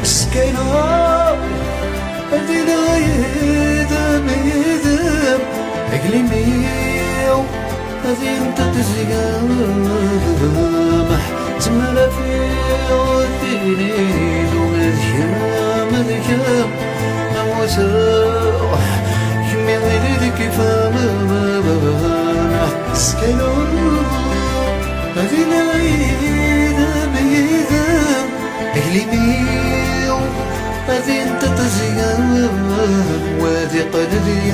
سكينة هذي يدم يدم أقليميو هذي انت تزقام تملا في وثيني مذكام أموسا كمي غيري كيفام سكينة هذي يدم يدم أقليميو هذي انت تزقام وهذي قلبي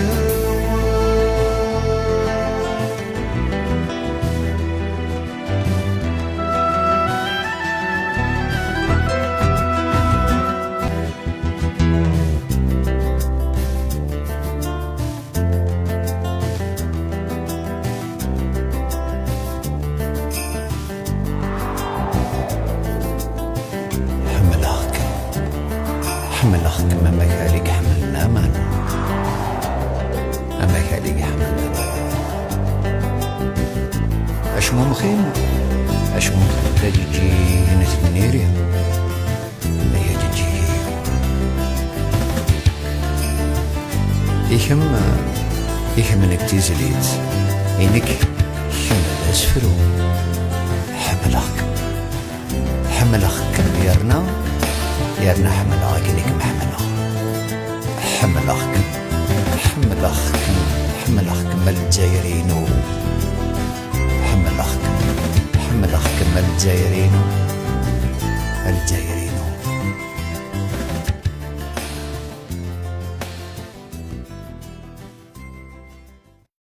حملك ما كاليك حملنا معنا أما كاليك حملنا أشمو مخيم أشمو تجي نتمنيري ما يجي إيهم إنك تزليت إنك حمل أسفلو حملك يرنا حمل عاقلك محملك مال الجايرينو حملك مال الجايرينو